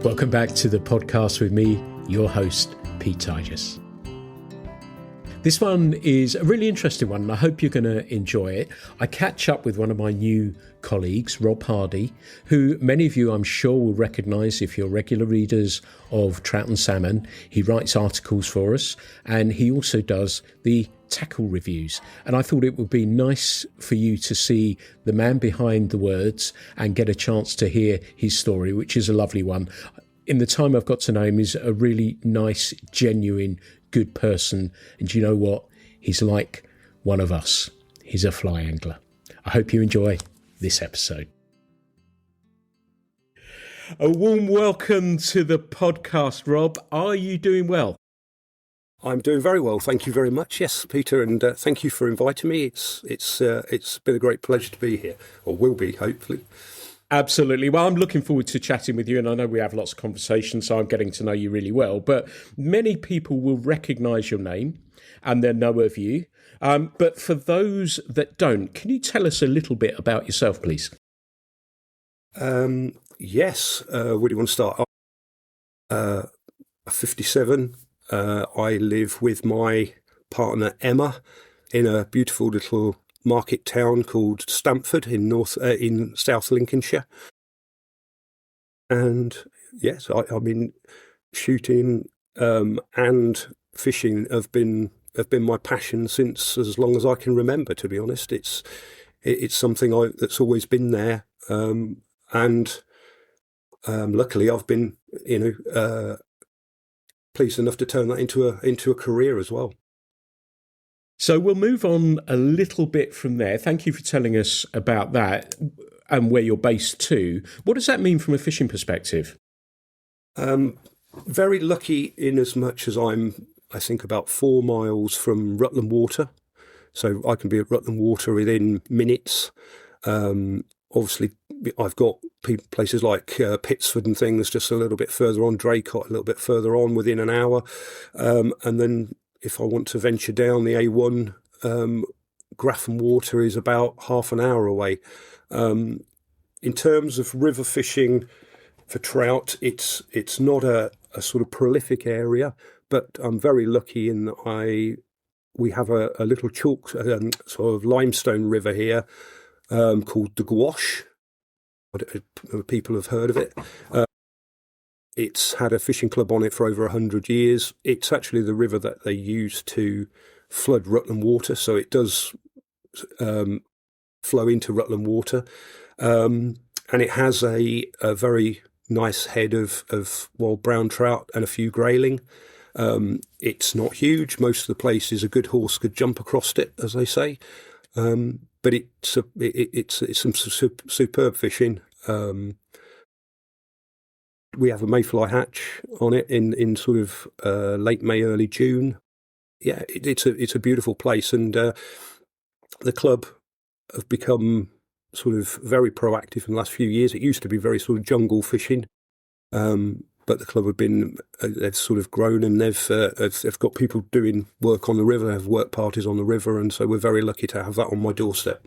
Welcome back to the podcast with me, your host, Pete Tigers. This one is a really interesting one, and I hope you're going to enjoy it. I catch up with one of my new colleagues, Rob Hardy, who many of you I'm sure will recognise if you're regular readers of Trout and Salmon. He writes articles for us, and he also does the tackle reviews. And I thought it would be nice for you to see the man behind the words and get a chance to hear his story, which is a lovely one. In the time I've got to know him, he's a really nice, genuine, good person. And you know what? He's like one of us. He's a fly angler. I hope you enjoy this episode. A warm welcome to the podcast, Rob. Are you doing well? I'm doing very well, thank you very much. Yes, Peter, and thank you for inviting me. It's been a great pleasure to be here, or will be, hopefully. Absolutely. Well, I'm looking forward to chatting with you, and I know we have lots of conversations, so I'm getting to know you really well. But many people will recognise your name and they'll know of you. But for those that don't, can you tell us a little bit about yourself, please? Yes. Where do you want to start? I'm 57. I live with my partner Emma in a beautiful little market town called Stamford in South Lincolnshire. And yes, I mean, shooting and fishing have been my passion since as long as I can remember. To be honest, it's something that's always been there, and luckily I've been pleased enough to turn that into a career as well. So we'll move on a little bit from there. Thank you for telling us about that and where you're based too. What does that mean from a fishing perspective? Very lucky in as much as I think about 4 miles from Rutland Water. So I can be at Rutland Water within minutes. Obviously, I've got places like Pitsford and things just a little bit further on, Draycott a little bit further on within an hour. And then if I want to venture down the A1, Grafham Water is about half an hour away. In terms of river fishing for trout, it's not a sort of prolific area, but I'm very lucky in that we have a little chalk sort of limestone river here called the Gouache. People have heard of it. It's had a fishing club on it for over 100 years. It's actually the river that they use to flood Rutland Water, so it does flow into Rutland Water. And it has a very nice head of wild brown trout and a few grayling. It's not huge. Most of the places a good horse could jump across it, as they say. But it's some superb fishing. We have a mayfly hatch on it in sort of late May, early June. Yeah, it's a beautiful place, and the club have become sort of very proactive in the last few years. It used to be very sort of jungle fishing, but the club they've sort of grown, and they've got people doing work on the river. They have work parties on the river, and so we're very lucky to have that on my doorstep.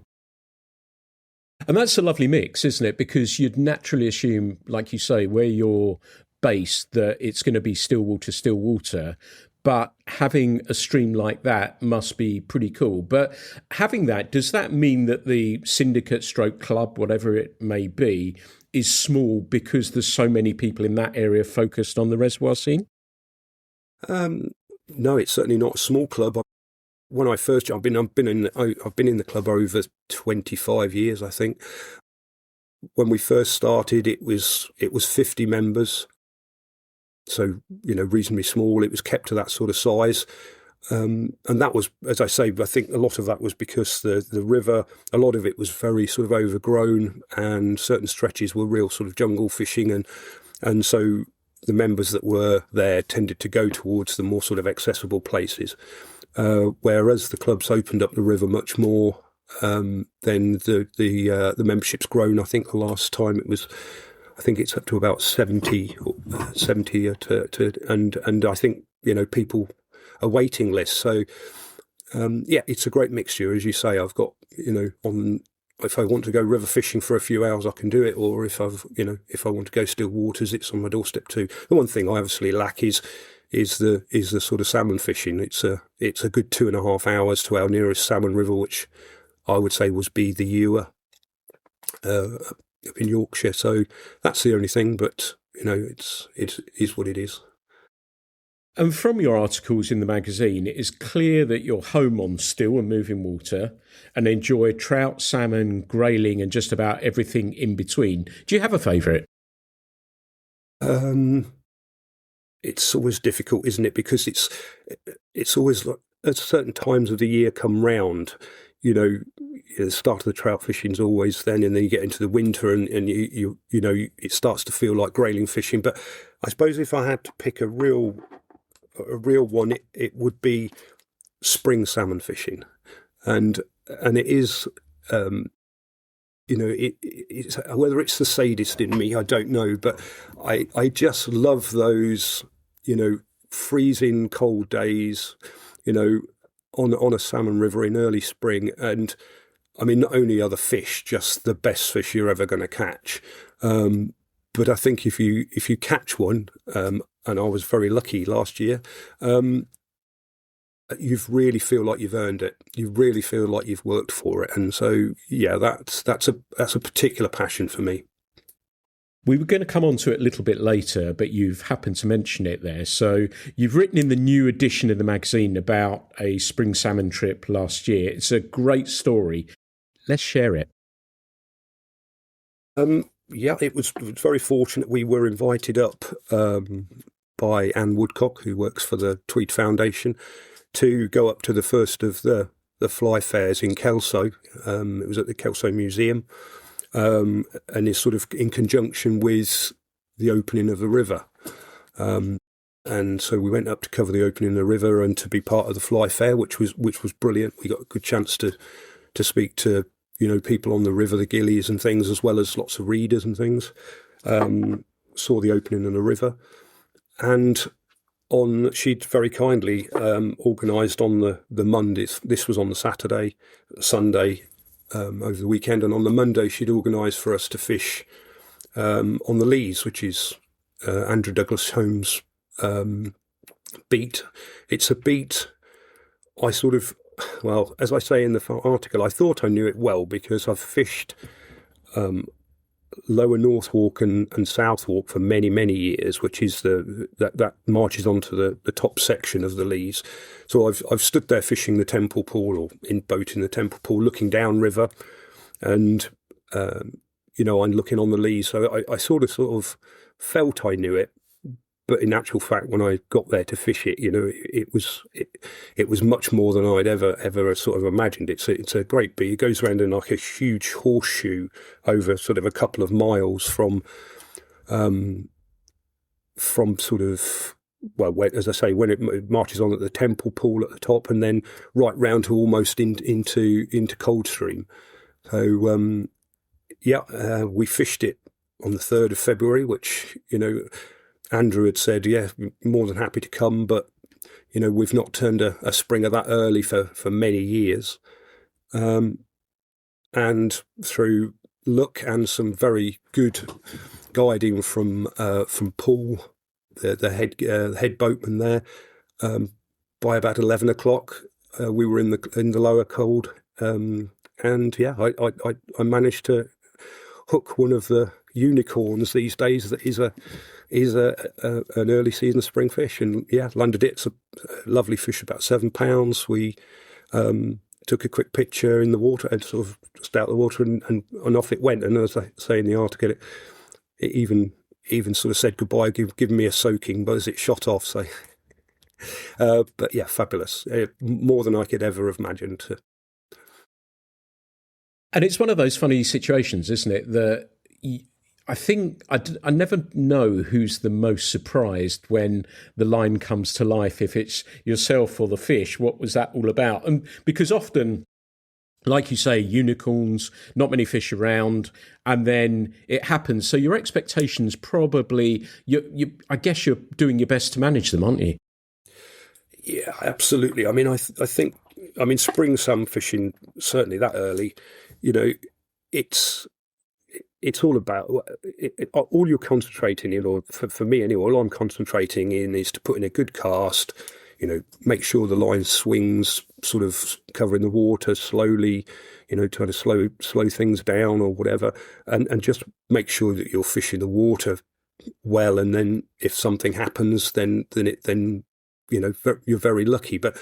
And that's a lovely mix, isn't it? Because you'd naturally assume, like you say, where you're based, that it's going to be still water. But having a stream like that must be pretty cool. But having that, does that mean that the syndicate stroke club, whatever it may be, is small because there's so many people in that area focused on the reservoir scene? No, it's certainly not a small club. When I first joined, I've been in the club over 25 years, I think. When we first started, it was 50 members, so reasonably small. It was kept to that sort of size, and that was, as I say, I think a lot of that was because the river, a lot of it was very sort of overgrown, and certain stretches were real sort of jungle fishing, and so the members that were there tended to go towards the more sort of accessible places. Whereas the club's opened up the river much more, then the membership's grown. I think the last time it's up to about 70 and I think people a waiting list. So it's a great mixture, as you say. I've got on if I want to go river fishing for a few hours, I can do it. Or if if I want to go still waters, it's on my doorstep too. The one thing I obviously lack is the sort of salmon fishing. It's a good 2.5 hours to our nearest salmon river, which I would say was be the Ewer up in Yorkshire. So that's the only thing. But it is what it is. And from your articles in the magazine, it is clear that you're home on still and moving water and enjoy trout, salmon, grayling, and just about everything in between. Do you have a favourite? It's always difficult, isn't it? Because it's always like at certain times of the year come round. The start of the trout fishing is always then, and then you get into the winter, and it starts to feel like grayling fishing. But I suppose if I had to pick a real one, it would be spring salmon fishing, and it is, it's whether it's the sadist in me, I don't know, but I just love those, freezing cold days, on a salmon river in early spring, and I mean, not only are the fish just the best fish you're ever going to catch, but I think if you catch one, and I was very lucky last year, you really feel like you've earned it. You really feel like you've worked for it, and so yeah, that's a particular passion for me. We were going to come on to it a little bit later, but you've happened to mention it there. So you've written in the new edition of the magazine about a spring salmon trip last year. It's a great story. Let's share it. Yeah, it was very fortunate. We were invited up by Anne Woodcock, who works for the Tweed Foundation, to go up to the first of the fly fairs in Kelso. It was at the Kelso Museum, and it's sort of in conjunction with the opening of the river. And so we went up to cover the opening of the river and to be part of the fly fair, which was brilliant. We got a good chance to speak to people on the river, the gillies and things, as well as lots of readers and things. Saw the opening of the river, and she'd very kindly organised on the Monday. This was on the Sunday over the weekend, and on the Monday she'd organised for us to fish on the Lees, which is Andrew Douglas Holmes' beat. It's a beat I sort of, well, as I say in the article, I thought I knew it well because I've fished Lower Northwark and Southwark for many, many years, which is that marches onto the top section of the Lees. So I've stood there fishing the Temple Pool, or in boat in the Temple Pool, looking downriver, and I'm looking on the Lees. So I sort of felt I knew it. But in actual fact, when I got there to fish it, it was much more than I'd ever sort of imagined. It's a great beat. It goes around in like a huge horseshoe over sort of a couple of miles from sort of, well, as I say, when it marches on at the Temple Pool at the top, and then right round to almost into Coldstream. So we fished it on the 3rd of February, which Andrew had said, yeah, more than happy to come, but, we've not turned a springer that early for many years. And through luck and some very good guiding from Paul, the head boatman there, by about 11 o'clock, we were in the lower cold. And yeah, I managed to hook one of the unicorns these days that is an early season spring fish, and yeah, landed it. It's a lovely fish, about 7 pounds. We took a quick picture in the water and sort of just out of the water, and off it went. And as I say in the article, it even sort of said goodbye, giving me a soaking, but as it shot off. So, but yeah, fabulous, more than I could ever have imagined. And it's one of those funny situations, isn't it? That I think I never know who's the most surprised when the line comes to life, if it's yourself or the fish. What was that all about? And because often, like you say, unicorns, not many fish around, and then it happens. So your expectations probably, I guess you're doing your best to manage them, aren't you? Yeah, absolutely. I mean, I think spring salmon fishing, certainly that early, it's all about all you're concentrating in, or for me anyway, all I'm concentrating in is to put in a good cast, make sure the line swings sort of covering the water slowly, trying to slow things down or whatever, and just make sure that you're fishing the water well. And then if something happens, then you're very lucky. But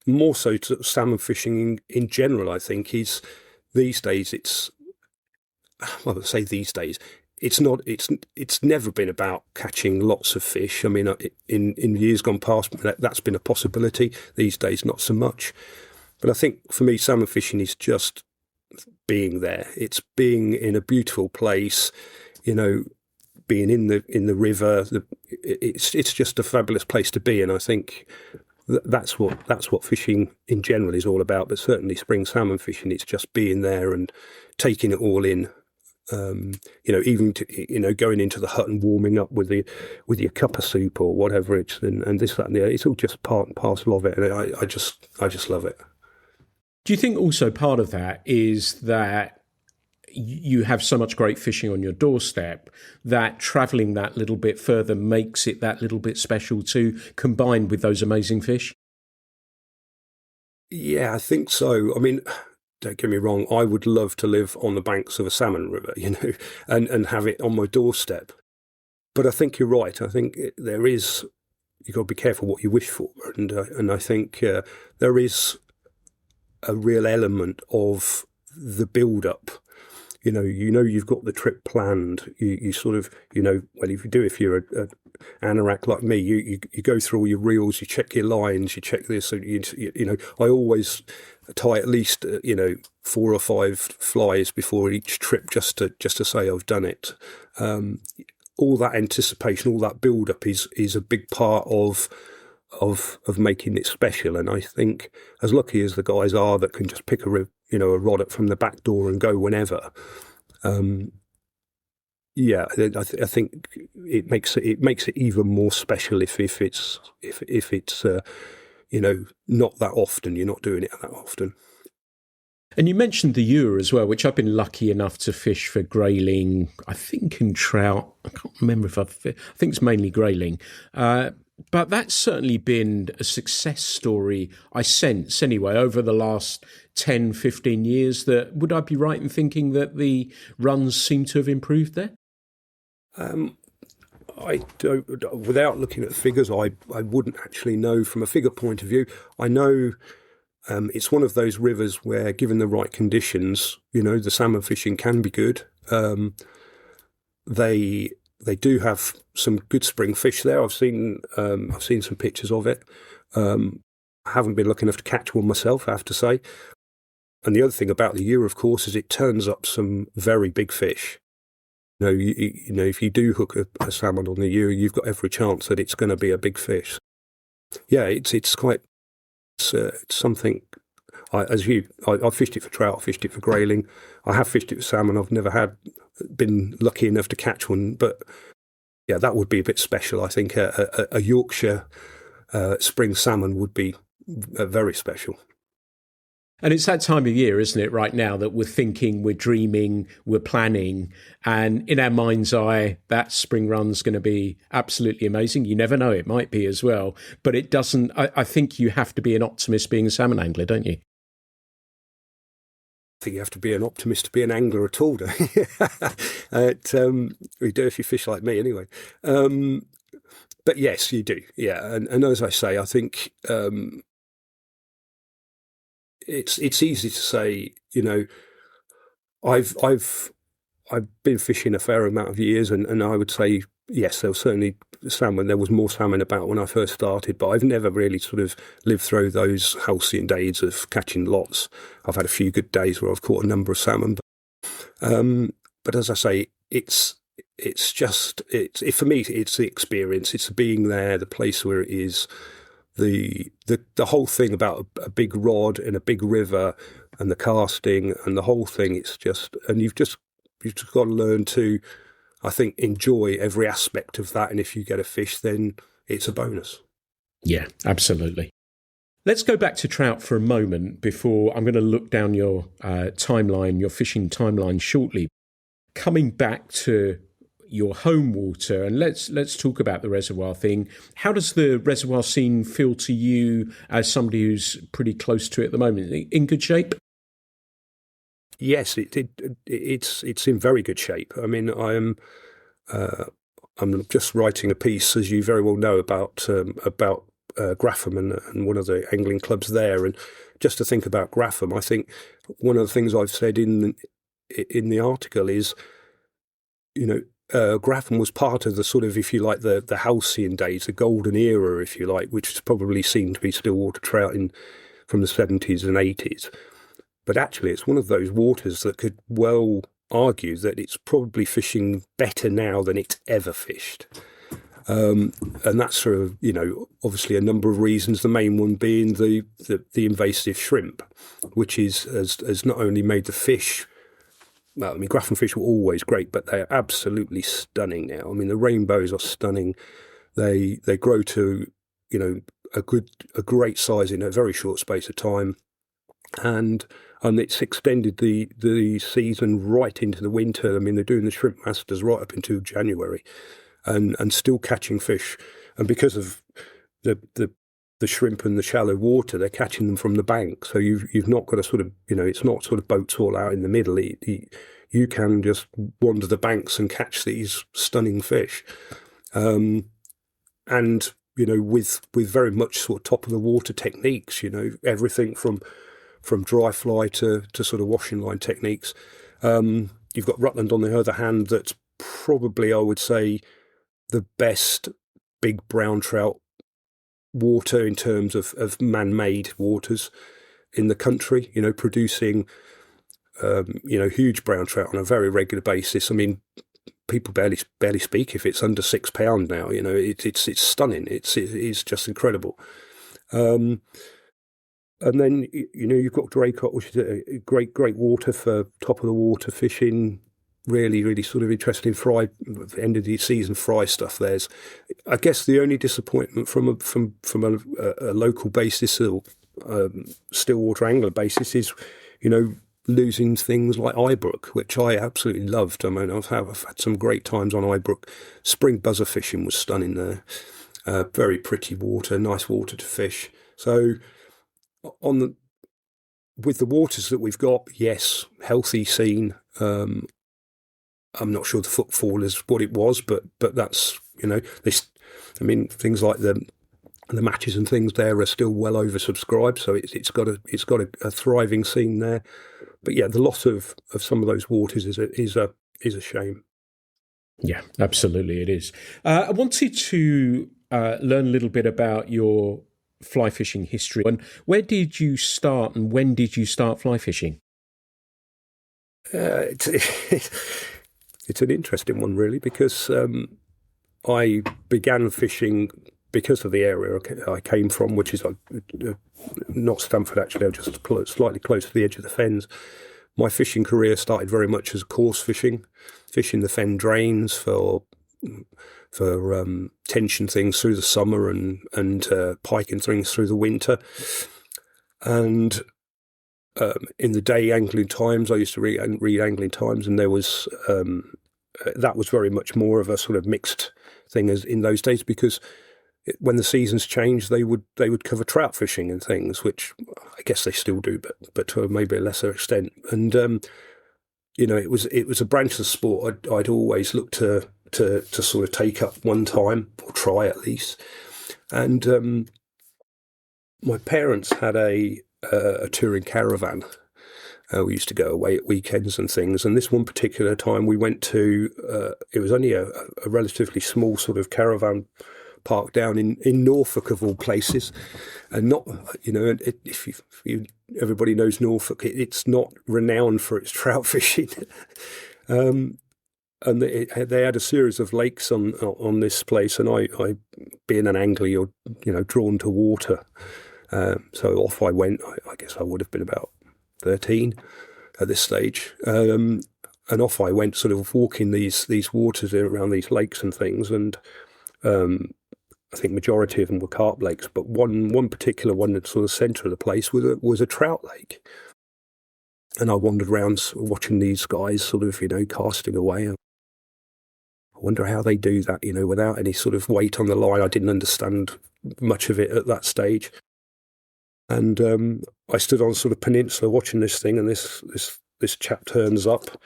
more so to salmon fishing in general, I think, is these days it's never been about catching lots of fish. I mean, in years gone past, that's been a possibility. These days, not so much. But I think for me, salmon fishing is just being there. It's being in a beautiful place, being in the river. It's just a fabulous place to be, and I think that's what fishing in general is all about. But certainly, spring salmon fishing, it's just being there and taking it all in. Even going into the hut and warming up with your cup of soup or whatever and this, that, and the other. It's all just part and parcel of it, and I just love it. Do you think also part of that is that you have so much great fishing on your doorstep that travelling that little bit further makes it that little bit special too, combined with those amazing fish? Yeah, I think so. I mean, don't get me wrong, I would love to live on the banks of a salmon river, and have it on my doorstep. But I think you're right. I think you've got to be careful what you wish for. And I think there is a real element of the build-up. You've got the trip planned. You sort of, well, if you're an anorak like me, you go through all your reels, you check your lines, you check this. So I always tie at least 4 or 5 flies before each trip, just to say I've done it. All that anticipation, all that build up is a big part of making it special. And I think, as lucky as the guys are that can just pick a rod up from the back door and go whenever, I think it makes it even more special if it's not that often. You're not doing it that often. And you mentioned the ewer as well, which I've been lucky enough to fish for grayling, I think, and trout. I can't remember I think it's mainly grayling. But that's certainly been a success story, I sense anyway, over the last 10, 15 years. Would I be right in thinking that the runs seem to have improved there? I don't, without looking at figures, I wouldn't actually know from a figure point of view. I know it's one of those rivers where, given the right conditions, the salmon fishing can be good. They do have some good spring fish there. I've seen some pictures of it. I haven't been lucky enough to catch one myself, I have to say. And the other thing about the ewer, of course, is it turns up some very big fish. If you do hook a salmon on the ewer, you've got every chance that it's going to be a big fish. Yeah, it's something. I've fished it for trout, I've fished it for grayling. I have fished it for salmon. I've never been lucky enough to catch one, but yeah, that would be a bit special. I think a Yorkshire spring salmon would be very special. And it's that time of year, isn't it, right now, that we're thinking, we're dreaming, we're planning, and in our mind's eye, that spring run's going to be absolutely amazing. You never know, it might be as well, but it doesn't. I think you have to be an optimist being a salmon angler, don't you? I think you have to be an optimist to be an angler at all, don't you? We do if you fish like me, anyway. But yes, you do. Yeah, and as I say, I think it's easy to say. I've been fishing a fair amount of years, and I would say yes, there was certainly salmon. There was more salmon about when I first started, but I've never really sort of lived through those halcyon days of catching lots. I've had a few good days where I've caught a number of salmon, but as I say, it's for me, it's the experience, it's being there, the place where it is, the whole thing about a big rod in a big river and the casting and the whole thing. It's just, and you've just got to learn to, I think, enjoy every aspect of that. And if you get a fish, then it's a bonus. Yeah, absolutely. Let's go back to trout for a moment before I'm going to look down your timeline, your fishing timeline shortly. Coming back to your home water, and let's talk about the reservoir thing. How does the reservoir scene feel to you as somebody who's pretty close to it at the moment? In good shape? Yes, it's in very good shape. I mean, I'm just writing a piece, as you very well know, about Grapham and one of the angling clubs there. And just to think about Grapham, I think one of the things I've said in the article is, Grapham was part of the sort of, if you like, the halcyon days, the golden era, if you like, which is probably seen to be stillwater trout from the 70s and 80s. But actually, it's one of those waters that could well argue that it's probably fishing better now than it's ever fished. And that's for, obviously a number of reasons, the main one being the invasive shrimp, which has not only made the fish, well, I mean, Grapham fish were always great, but they are absolutely stunning now. I mean, the rainbows are stunning. They grow to, a great size in a very short space of time. And it's extended the season right into the winter. I mean, they're doing the Shrimp Masters right up into January and still catching fish. And because of the shrimp and the shallow water, they're catching them from the bank. So you've not got a sort of, it's not sort of boats all out in the middle. You can just wander the banks and catch these stunning fish. And, with very much sort of top of the water techniques, everything from dry fly to sort of washing line techniques. You've got Rutland, on the other hand, that's probably, I would say, the best big brown trout water in terms of man-made waters in the country, producing, huge brown trout on a very regular basis. I mean, people barely speak if it's under £6 now. It's stunning. It's just incredible. And then, you've got Draycott, which is a great water for top of the water fishing. Really, really sort of interesting fry, end of the season fry stuff. I guess the only disappointment from a local basis or stillwater angler basis is, losing things like Ibrook, which I absolutely loved. I mean, I've had some great times on Ibrook. Spring buzzer fishing was stunning there. Very pretty water, nice water to fish. So with the waters that we've got, yes, healthy scene. I'm not sure the footfall is what it was, but that's, things like the matches and things there are still well oversubscribed, so it's got a thriving scene there. But yeah, the loss of some of those waters is a shame. Yeah, absolutely, it is. I wanted to learn a little bit about your fly fishing history. And where did you start, and when did you start fly fishing? It's an interesting one, really, because I began fishing because of the area I came from, which is not Stamford, actually. I'm just slightly close to the edge of the fens. My fishing career started very much as coarse fishing the fen drains for tension things through the summer and pike and things through the winter. And in the day Angling Times, I used to read Angling Times, and there was that was very much more of a sort of mixed thing as in those days, because when the seasons changed, they would cover trout fishing and things, which I guess they still do, but to maybe a lesser extent. And it was a branch of the sport I'd always looked to sort of take up one time, or try at least. And my parents had a touring caravan. We used to go away at weekends and things. And this one particular time we went to, it was only a relatively small sort of caravan park down in Norfolk, of all places. And not, if everybody knows Norfolk, it's not renowned for its trout fishing. And they had a series of lakes on this place. And I being an angler, you're, drawn to water. So off I went. I guess I would have been about 13 at this stage, and off I went, sort of walking these waters around these lakes and things. And I think majority of them were carp lakes, but one particular one at sort of centre of the place was a trout lake. And I wandered around watching these guys sort of, casting away. I wonder how they do that, without any sort of weight on the line. I didn't understand much of it at that stage. And I stood on sort of peninsula watching this thing, and this chap turns up,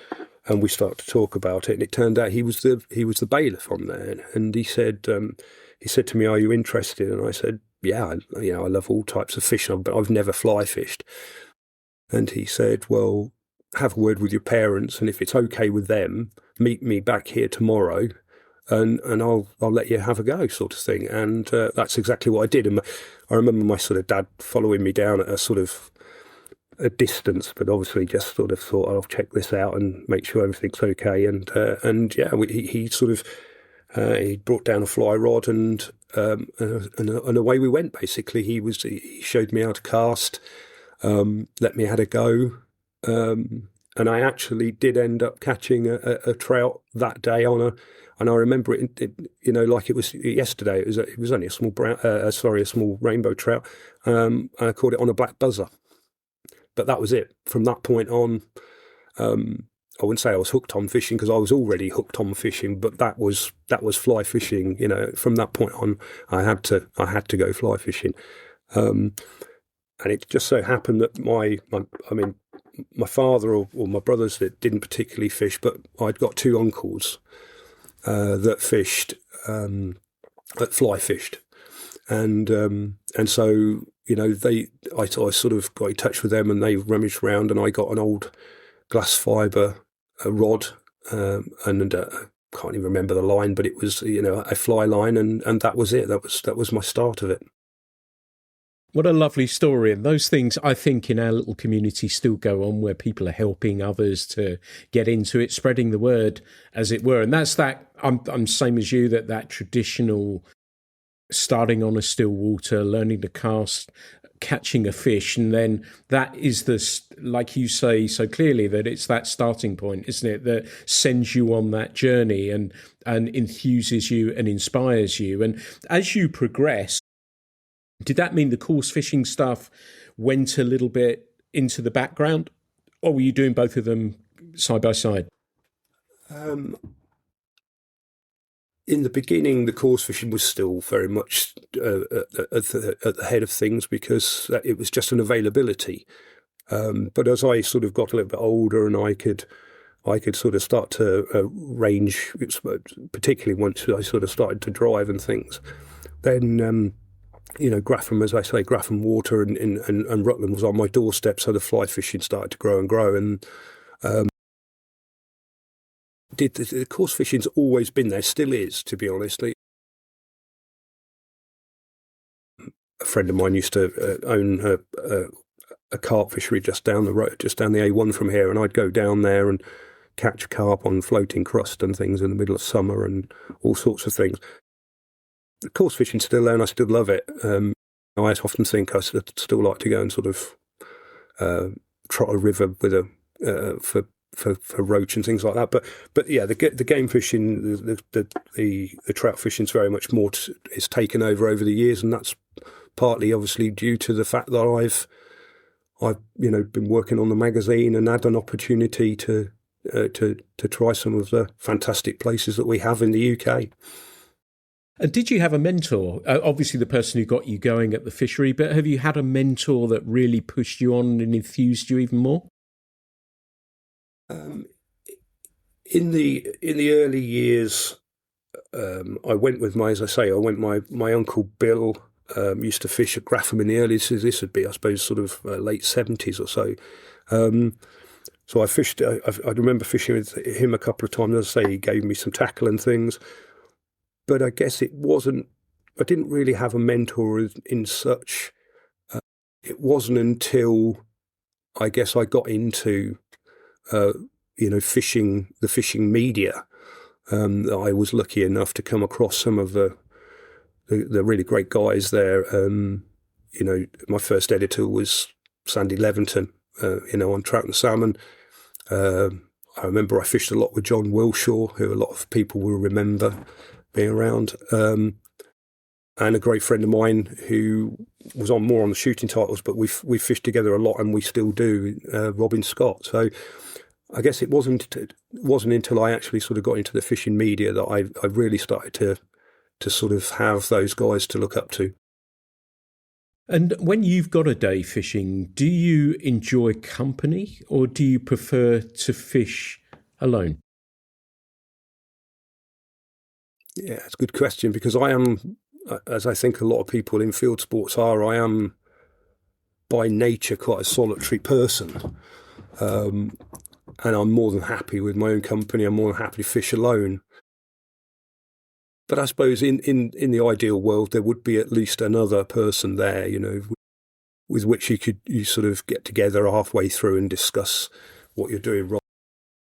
and we start to talk about it. And it turned out he was the bailiff on there, and he said to me, "Are you interested?" And I said, "Yeah, I love all types of fishing, but I've never fly fished." And he said, "Well, have a word with your parents, and if it's okay with them, meet me back here tomorrow, and I'll let you have a go," sort of thing. And that's exactly what I did. And I remember my sort of dad following me down at a sort of a distance, but obviously just sort of thought, "I'll check this out and make sure everything's okay." And yeah, he sort of he brought down a fly rod, and away we went. Basically, he showed me how to cast, let me have a go. And I actually did end up catching a trout that day and I remember it, like it was yesterday. It was only a small a small rainbow trout. I caught it on a black buzzer, but that was it. From that point on, I wouldn't say I was hooked on fishing, because I was already hooked on fishing, but that was fly fishing. From that point on, I had to go fly fishing. And it just so happened that my father or my brothers that didn't particularly fish, but I'd got two uncles that fished, that fly fished, and so I sort of got in touch with them, and they rummaged around, and I got an old glass fibre rod, and I can't even remember the line, but it was a fly line, and that was it. That was my start of it. What a lovely story. And those things, I think, in our little community still go on, where people are helping others to get into it, spreading the word, as it were. And that's that, I'm same as you, that traditional starting on a still water, learning to cast, catching a fish. And then that is like you say so clearly, that it's that starting point, isn't it, that sends you on that journey and enthuses you and inspires you. And as you progress, did that mean the course fishing stuff went a little bit into the background, or were you doing both of them side by side? In the beginning, the course fishing was still very much at the head of things, because it was just an availability. But as I sort of got a little bit older, and I could sort of start to range, particularly once I sort of started to drive and things, then Grafham, as I say, Grafham Water and Rutland was on my doorstep, so the fly fishing started to grow and grow. And the course fishing's always been there, still is, to be honest. A friend of mine used to own a carp fishery just down the road, just down the A1 from here, and I'd go down there and catch carp on floating crust and things in the middle of summer and all sorts of things. The course fishing still there, and I still love it. I often think I still like to go and sort of trot a river with for roach and things like that. But yeah, the game fishing, the trout fishing is very much more. It's taken over the years, and that's partly obviously due to the fact that I've been working on the magazine and had an opportunity to try some of the fantastic places that we have in the UK. And did you have a mentor? Obviously, the person who got you going at the fishery, but have you had a mentor that really pushed you on and enthused you even more? In the early years, I went with my Uncle Bill used to fish at Grafham in the early. This would be, I suppose, sort of late 70s or so. So I fished. I remember fishing with him a couple of times. As I say, he gave me some tackle and things. But I guess I didn't really have a mentor in such. It wasn't until I guess I got into, fishing, the fishing media, that I was lucky enough to come across some of the really great guys there. My first editor was Sandy Leventon, on Trout and Salmon. I remember I fished a lot with John Wilshaw, who a lot of people will remember being around. and a great friend of mine who was on more on the shooting titles, but we fished together a lot, and we still do. Robin Scott. So I guess it wasn't until I actually sort of got into the fishing media that I really started to sort of have those guys to look up to. And when you've got a day fishing, do you enjoy company or do you prefer to fish alone? Yeah, it's a good question, because I am, as I think a lot of people in field sports are, I am by nature quite a solitary person. And I'm more than happy with my own company. I'm more than happy to fish alone. But I suppose in the ideal world, there would be at least another person there, with which you sort of get together halfway through and discuss what you're doing wrong.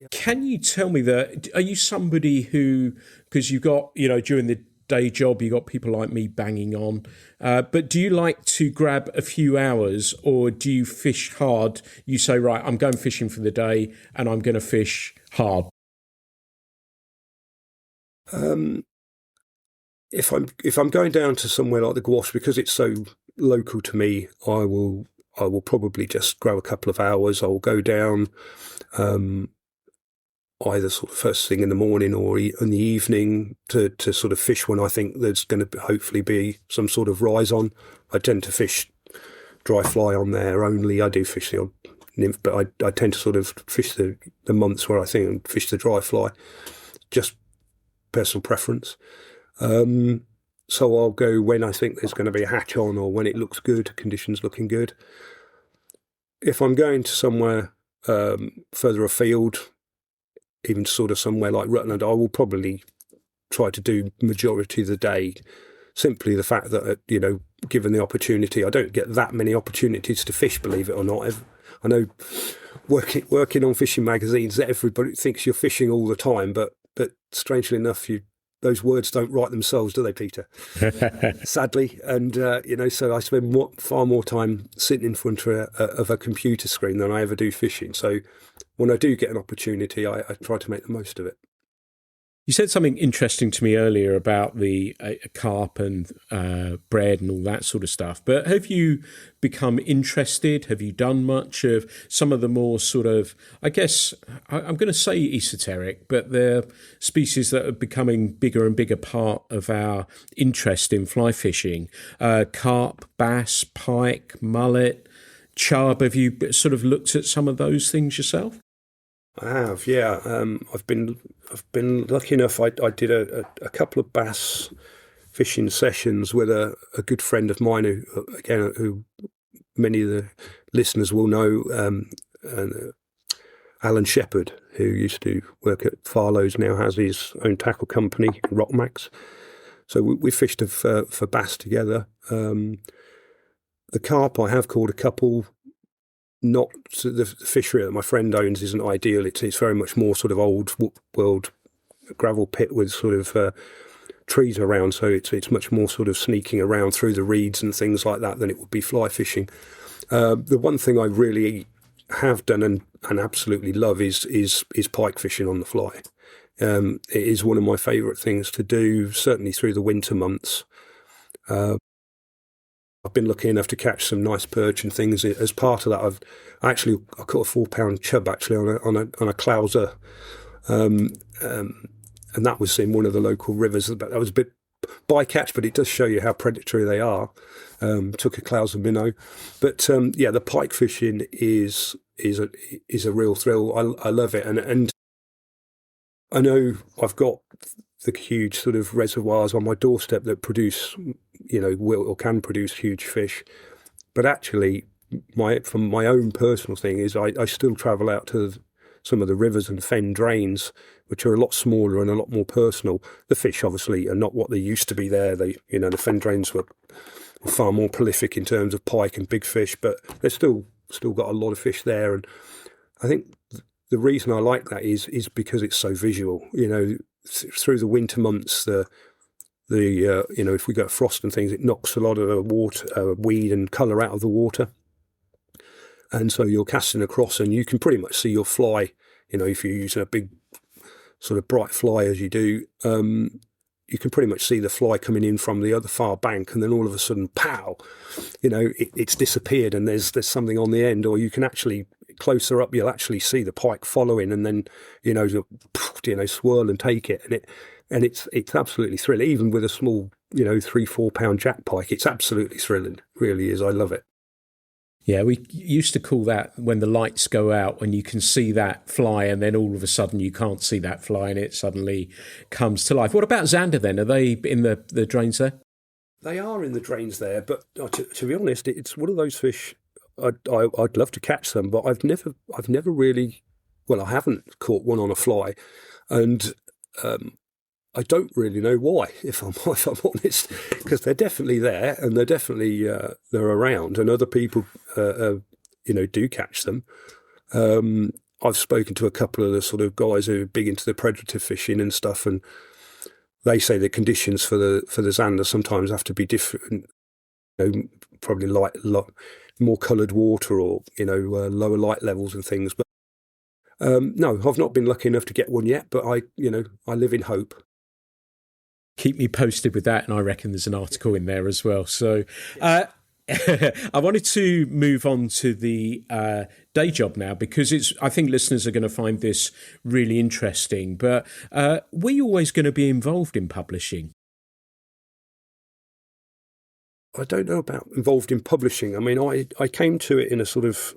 Can you tell me that, are you somebody who, because you've got, during the day job, you got people like me banging on, but do you like to grab a few hours, or do you fish hard? You say, right, I'm going fishing for the day and I'm going to fish hard. If I'm going down to somewhere like the Gwash, because it's so local to me, I will probably just grab a couple of hours. I will go down either sort of first thing in the morning or in the evening to sort of fish when I think there's going to hopefully be some sort of rise on. I tend to fish dry fly on there only. I do fish the odd nymph, but I tend to sort of fish the months where I think and fish the dry fly, just personal preference. So I'll go when I think there's going to be a hatch on, or when it looks good, conditions looking good. If I'm going to somewhere further afield, even sort of somewhere like Rutland, I will probably try to do majority of the day. Simply the fact that, given the opportunity, I don't get that many opportunities to fish, believe it or not. I know working on fishing magazines, everybody thinks you're fishing all the time, but strangely enough, those words don't write themselves, do they, Peter? Sadly. And, so I spend far more time sitting in front of a computer screen than I ever do fishing. So when I do get an opportunity, I try to make the most of it. You said something interesting to me earlier about the carp and bread and all that sort of stuff. But have you become interested? Have you done much of some of the more sort of, I guess, I'm going to say esoteric, but they're species that are becoming bigger and bigger part of our interest in fly fishing? Carp, bass, pike, mullet, chub. Have you sort of looked at some of those things yourself? I have, yeah. I've been lucky enough. I did a couple of bass fishing sessions with a good friend of mine who many of the listeners will know, Alan Shepherd, who used to work at Farlow's, now has his own tackle company, Rockmax. So we fished for bass together. The carp, I have caught a couple. Not the fishery that my friend owns isn't ideal. It's very much more sort of old world gravel pit with sort of trees around. So it's much more sort of sneaking around through the reeds and things like that than it would be fly fishing. The one thing I really have done and absolutely love is pike fishing on the fly. It is one of my favourite things to do, certainly through the winter months. I've been lucky enough to catch some nice perch and things. As part of that, I caught a 4-pound chub actually on a clouser, and that was in one of the local rivers. That was a bit bycatch, but it does show you how predatory they are. Took a clouser minnow, but the pike fishing is a real thrill. I love it, and I know I've got the huge sort of reservoirs on my doorstep that produce, will or can produce huge fish. But actually, from my own personal thing is I still travel out to some of the rivers and fen drains, which are a lot smaller and a lot more personal. The fish obviously are not what they used to be there. The fen drains were far more prolific in terms of pike and big fish, but they've still got a lot of fish there. And I think the reason I like that is because it's so visual. Through the winter months, if we get frost and things, it knocks a lot of the water, weed and colour out of the water. And so you're casting across and you can pretty much see your fly, if you're using a big sort of bright fly as you do. you can pretty much see the fly coming in from the other far bank, and then all of a sudden, pow, it's disappeared, and there's something on the end. Or you can actually, closer up, you'll actually see the pike following, and then swirl and take it, and it's absolutely thrilling. Even with a small 3-4 pound jack pike, it's absolutely thrilling. Really is. I love it. Yeah, we used to call that when the lights go out, when you can see that fly and then all of a sudden you can't see that fly and it suddenly comes to life. What about zander then? Are they in the drains there? They are in the drains there, but to be honest, it's one of those fish. I'd love to catch them, but I've never really. Well, I haven't caught one on a fly, and I don't really know why, if I'm honest, because they're definitely there and they're definitely they're around, and other people do catch them. I've spoken to a couple of the sort of guys who are big into the predator fishing and stuff, and they say the conditions for the zander sometimes have to be different. Probably more coloured water, or lower light levels and things. But no, I've not been lucky enough to get one yet. But I live in hope. Keep me posted with that, and I reckon there's an article in there as well. So I wanted to move on to the day job now, because I think listeners are going to find this really interesting. But were you always going to be involved in publishing? I don't know about involved in publishing. I mean, I came to it in a sort of,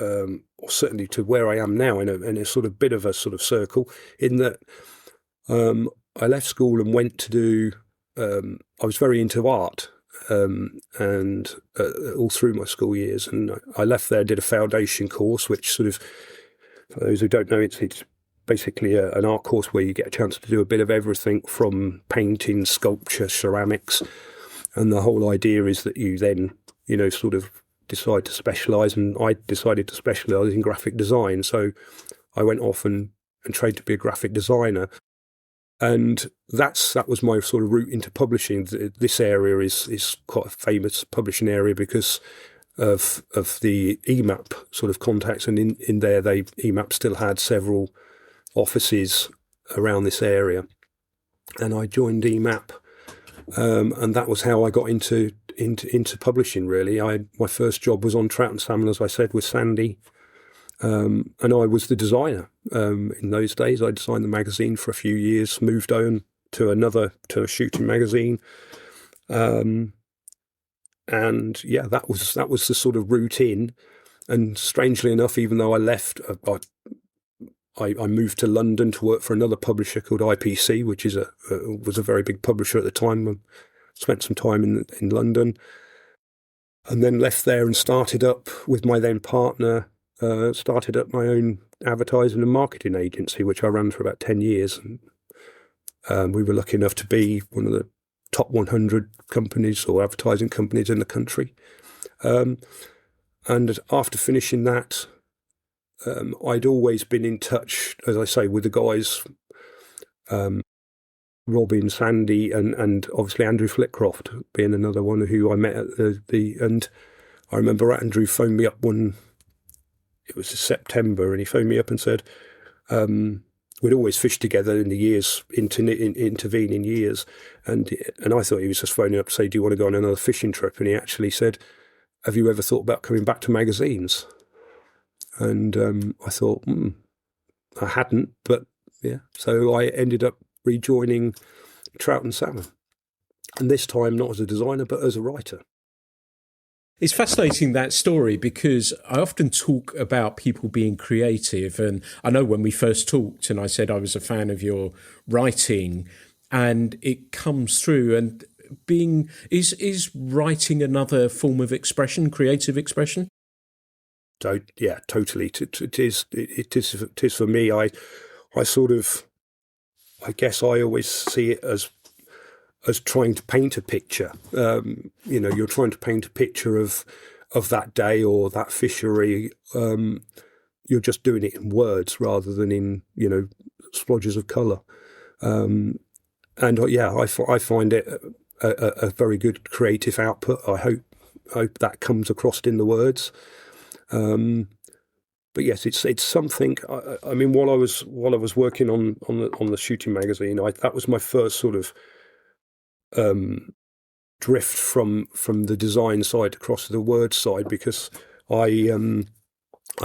or certainly to where I am now, in a sort of bit of a sort of circle, in that I left school and went to do. I was very into art, and all through my school years, and I left there, did a foundation course, which sort of, for those who don't know, it's basically an art course where you get a chance to do a bit of everything from painting, sculpture, ceramics, and the whole idea is that you then sort of decide to specialise, and I decided to specialise in graphic design, so I went off and trained to be a graphic designer. And that was my sort of route into publishing. This area is quite a famous publishing area because of the EMAP sort of contacts, and in there, EMAP still had several offices around this area, and I joined EMAP, and that was how I got into publishing. Really, my first job was on Trout Salmon, as I said, with Sandy. And I was the designer. In those days, I designed the magazine for a few years, moved on to a shooting magazine. And yeah, that was the sort of route in. And strangely enough, even though I left, I moved to London to work for another publisher called IPC, which was a very big publisher at the time. I spent some time in London, and then left there and started up with my then partner. Started up my own advertising and marketing agency, which I ran for about 10 years. And we were lucky enough to be one of the top 100 companies or advertising companies in the country. And after finishing that, I'd always been in touch, as I say, with the guys, Robin, Sandy, and obviously Andrew Flitcroft being another one who I met at and I remember Andrew phoned me up it was September, and he phoned me up and said, we'd always fished together in the years, intervening years, and I thought he was just phoning up to say, do you want to go on another fishing trip? And he actually said, have you ever thought about coming back to magazines? And I thought, I hadn't, but yeah. So I ended up rejoining Trout and Salmon, and this time not as a designer, but as a writer. It's fascinating, that story, because I often talk about people being creative. And I know when we first talked and I said I was a fan of your writing, and it comes through. And is writing another form of expression, creative expression? Yeah, totally. It is for me. I guess I always see it as trying to paint a picture. You're trying to paint a picture of that day or that fishery. You're just doing it in words rather than in splodges of colour. I find it a very good creative output. I hope that comes across in the words. but yes, it's something. I mean, while I was working on the shooting magazine, that was my first sort of drift from the design side across to the word side, because I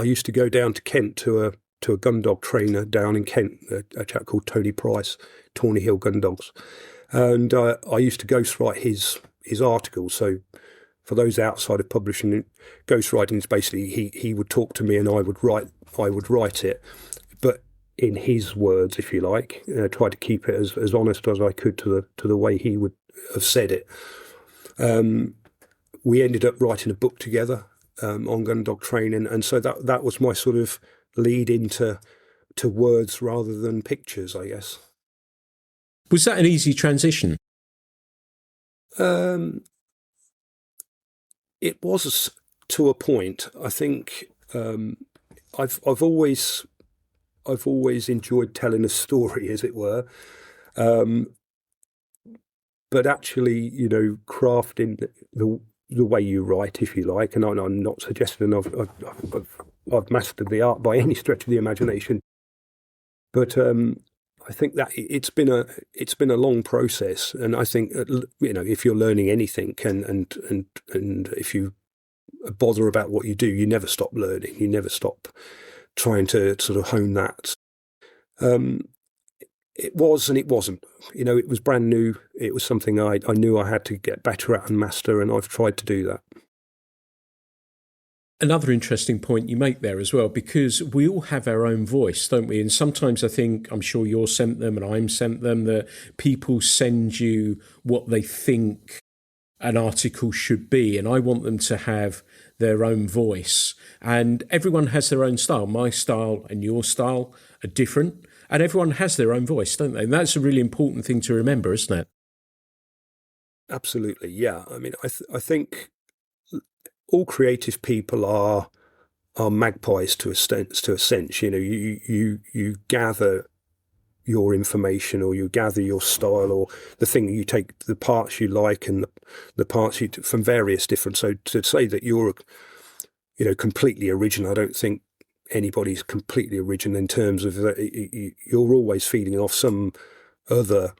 used to go down to Kent to a gun dog trainer down in Kent, a chap called Tony Price, Tawny Hill Gun Dogs, and I used to ghostwrite his articles. So for those outside of publishing, ghostwriting is basically he would talk to me and I would write it, but in his words, if you like. Try to keep it as honest as I could to the way he would have said it. We ended up writing a book together on gun dog training, and so that was my sort of lead into words rather than pictures, I guess. Was that an easy transition? It was to a point. I think I've always enjoyed telling a story, as it were. But actually, crafting the way you write, if you like, and I'm not suggesting I've mastered the art by any stretch of the imagination, but I think that it's been a long process, and I think if you're learning anything, and if you bother about what you do, you never stop learning. You never stop trying to sort of hone that. It was and it wasn't. It was brand new. It was something I knew I had to get better at and master, and I've tried to do that. Another interesting point you make there as well, because we all have our own voice, don't we? And sometimes I'm sure you're sent them and I'm sent them, that people send you what they think an article should be, and I want them to have their own voice. And everyone has their own style. My style and your style are different. And everyone has their own voice, don't they? And that's a really important thing to remember, isn't it? Absolutely, yeah. I mean, I think all creative people are magpies to a sense. You gather your information, or you gather your style, or the thing you take, the parts you like and the parts from various different. So to say that you're completely original, I don't think anybody's completely original in terms of that. You're always feeding off some other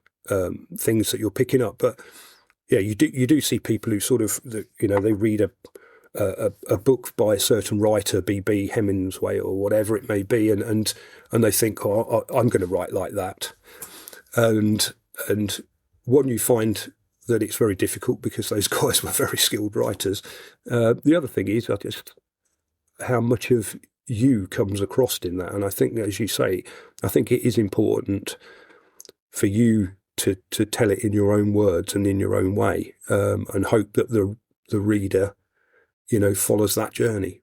things that you're picking up. But yeah, you do see people who sort of they read a book by a certain writer, B.B. Hemingway or whatever it may be, and they think, oh, I'm going to write like that, and when you find that it's very difficult, because those guys were very skilled writers. The other thing is just how much of you comes across in that, and I think, as you say, I think it is important for you to tell it in your own words and in your own way, and hope that the reader follows that journey.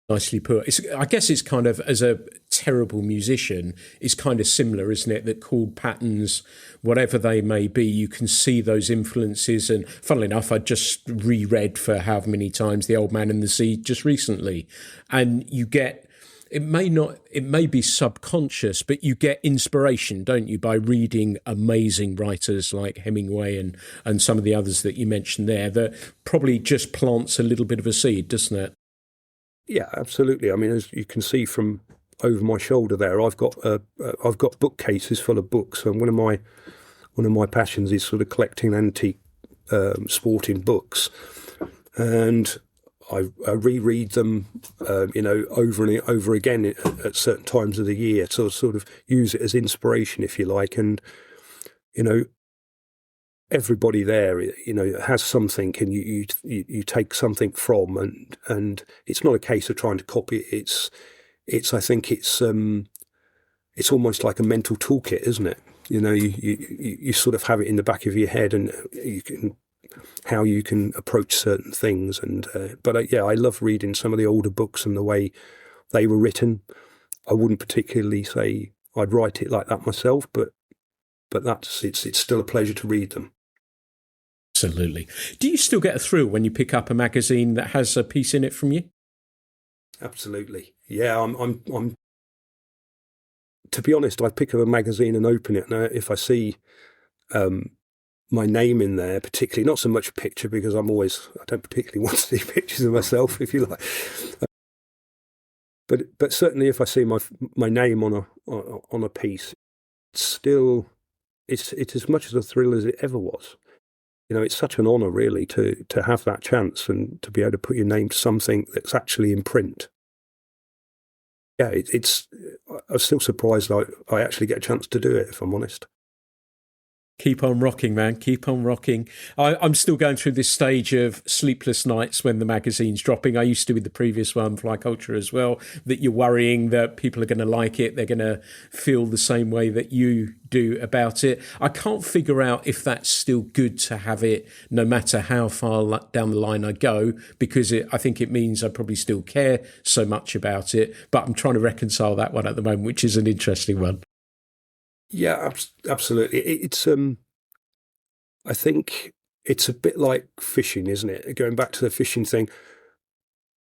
Nicely put. I guess it's kind of, as a terrible musician, it's kind of similar, isn't it? That chord patterns, whatever they may be, you can see those influences. And funnily enough, I just reread for however many times The Old Man and the Sea just recently. And you get, it may be subconscious, but you get inspiration, don't you, by reading amazing writers like Hemingway and some of the others that you mentioned there, that probably just plants a little bit of a seed, doesn't it? Yeah, absolutely. I mean, as you can see from over my shoulder there, I've got bookcases full of books, and one of my passions is sort of collecting antique sporting books, and I reread them, over and over again at certain times of the year to sort of use it as inspiration, if you like, and everybody there, has something, and you take something from, and it's not a case of trying to copy it. I think it's almost like a mental toolkit, isn't it? You sort of have it in the back of your head, and how you can approach certain things. And I love reading some of the older books and the way they were written. I wouldn't particularly say I'd write it like that myself, but it's still a pleasure to read them. Absolutely. Do you still get a thrill when you pick up a magazine that has a piece in it from you? Absolutely. Yeah, I'm to be honest, I pick up a magazine and open it, and if I see my name in there, particularly, not so much a picture, because I don't particularly want to see pictures of myself, if you like. but certainly if I see my name on a piece, it's as much as a thrill as it ever was. It's such an honour really to have that chance and to be able to put your name to something that's actually in print. Yeah, I'm still surprised I actually get a chance to do it, if I'm honest. Keep on rocking, man. Keep on rocking. I'm still going through this stage of sleepless nights when the magazine's dropping. I used to with the previous one, Fly Culture, as well, that you're worrying that people are going to like it. They're going to feel the same way that you do about it. I can't figure out if that's still good to have it no matter how far down the line I go, because I think it means I probably still care so much about it. But I'm trying to reconcile that one at the moment, which is an interesting one. Yeah, absolutely. I think it's a bit like fishing, isn't it? Going back to the fishing thing,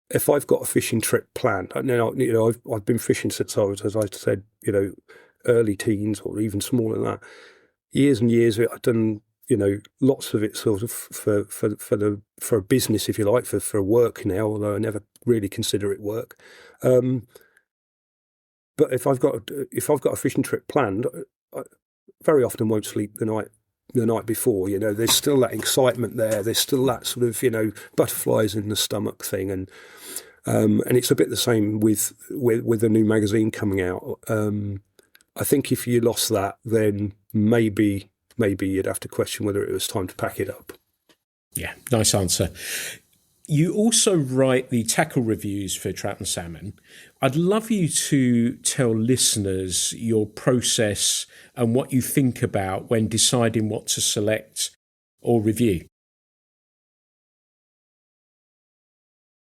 if I've got a fishing trip planned, I've been fishing since I was, as I said, early teens or even smaller than that. Years and years of it, I've done, lots of it sort of for a business, if you like, for work now, although I never really consider it work. But if I've got a fishing trip planned, I very often won't sleep the night before. There's still that excitement there. There's still that sort of butterflies in the stomach thing, and it's a bit the same with a new magazine coming out. I think if you lost that, then maybe you'd have to question whether it was time to pack it up. Yeah, nice answer. You also write the tackle reviews for Trout and Salmon. I'd love you to tell listeners your process and what you think about when deciding what to select or review.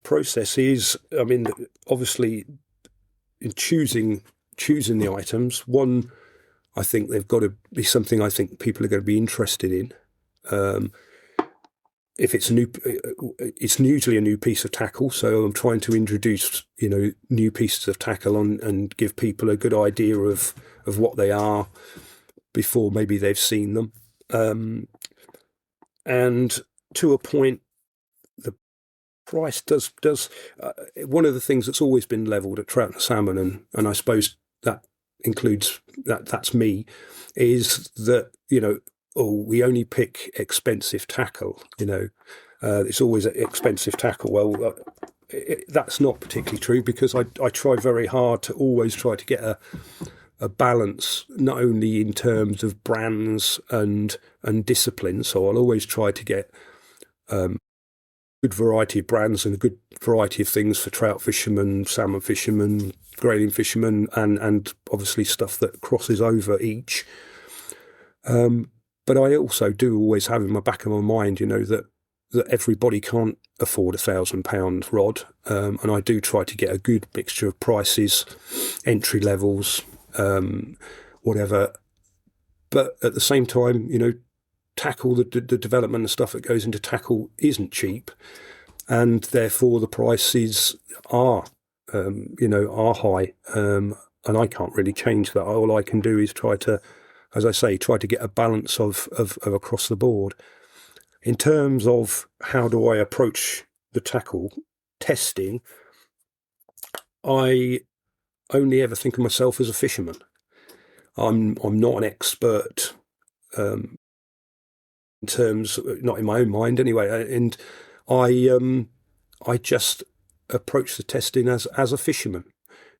Process is, obviously, in choosing the items, one, I think they've got to be something I think people are going to be interested in. If it's it's usually a new piece of tackle, so I'm trying to introduce new pieces of tackle and give people a good idea of what they are before maybe they've seen them. And to a point, the price does one of the things that's always been levelled at Trout and Salmon, and I suppose that includes that's me, is that we only pick expensive tackle. It's always expensive tackle. Well, that's not particularly true, because I try very hard to always try to get a balance, not only in terms of brands and discipline. So I'll always try to get good variety of brands and a good variety of things for trout fishermen, salmon fishermen, grayling fishermen, and obviously stuff that crosses over each. But I also do always have in my back of my mind, that everybody can't afford £1,000 rod, and I do try to get a good mixture of prices, entry levels, whatever. But at the same time, tackle, the development and stuff that goes into tackle isn't cheap, and therefore the prices are high, and I can't really change that. All I can do is try to, as I say, try to get a balance of across the board. In terms of how do I approach the tackle testing, I only ever think of myself as a fisherman. I'm not an expert in terms, not in my own mind anyway, and I just approach the testing as a fisherman.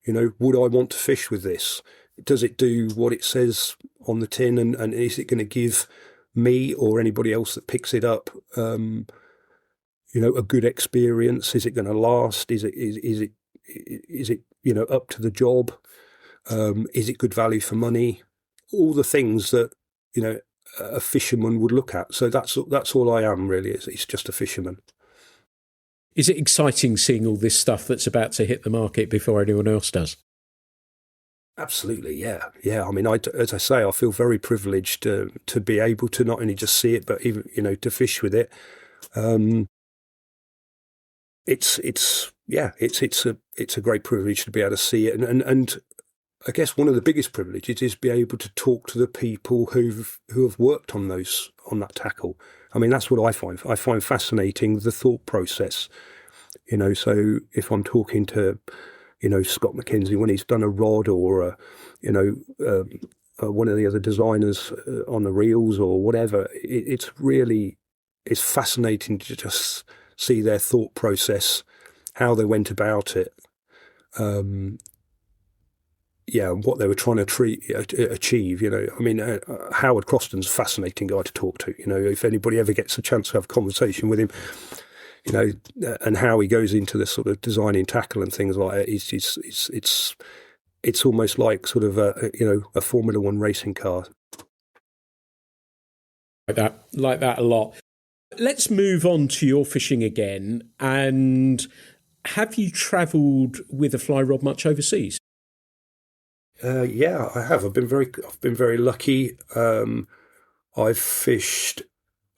Would I want to fish with this? Does it do what it says on the tin, and is it going to give me or anybody else that picks it up a good experience? Is it going to last? Is it up to the job? Is it good value for money? All the things that a fisherman would look at. So that's all I am really. It's just a fisherman. Is it exciting seeing all this stuff that's about to hit the market before anyone else does? Absolutely, yeah. As I say, I feel very privileged to be able to not only just see it, but even to fish with it. It's a great privilege to be able to see it, and I guess one of the biggest privileges is be able to talk to the people who have worked on that tackle. That's what I find. I find fascinating the thought process. So if I'm talking to Scott McKinsey, when he's done a rod or one of the other designers on the reels or whatever, it's fascinating to just see their thought process, how they went about it, and what they were trying to achieve. Howard Croston's a fascinating guy to talk to. If anybody ever gets a chance to have a conversation with him, and how he goes into the sort of designing tackle and things like that, it's almost like sort of a Formula One racing car. Like that a lot. Let's move on to your fishing again. And have you travelled with a fly rod much overseas? Yeah, I have. I've been very lucky. I've fished.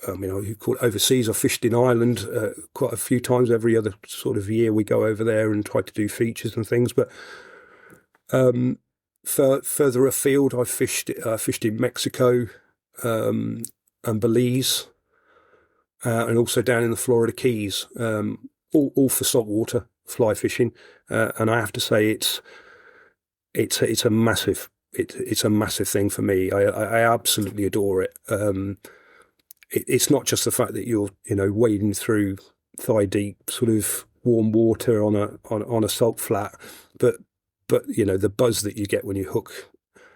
You call it overseas. I've fished in Ireland quite a few times. Every other sort of year, we go over there and try to do features and things. But further afield, I fished in Mexico and Belize, and also down in the Florida Keys, all for saltwater fly fishing. And I have to say, it's a massive thing for me. I absolutely adore it. It's not just the fact that you're wading through thigh deep sort of warm water on a salt flat, but the buzz that you get when you hook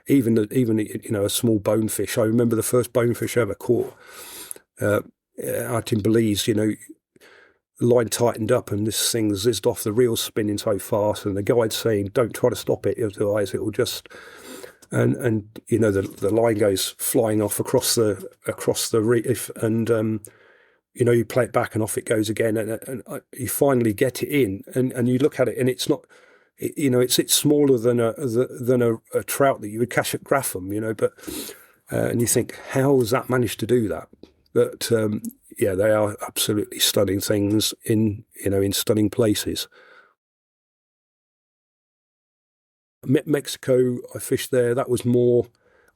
even a small bonefish. I remember the first bonefish I ever caught out in Belize. The line tightened up and this thing zizzed off, the reel spinning so fast, and the guide saying, "Don't try to stop it, otherwise it will just..." And the line goes flying off across the reef, and you play it back and off it goes again, and you finally get it in, and you look at it, and it's not, it's smaller than a trout that you would catch at Grapham, but and you think, how has that managed to do that? But they are absolutely stunning things in stunning places. Mexico, I fished there. That was more.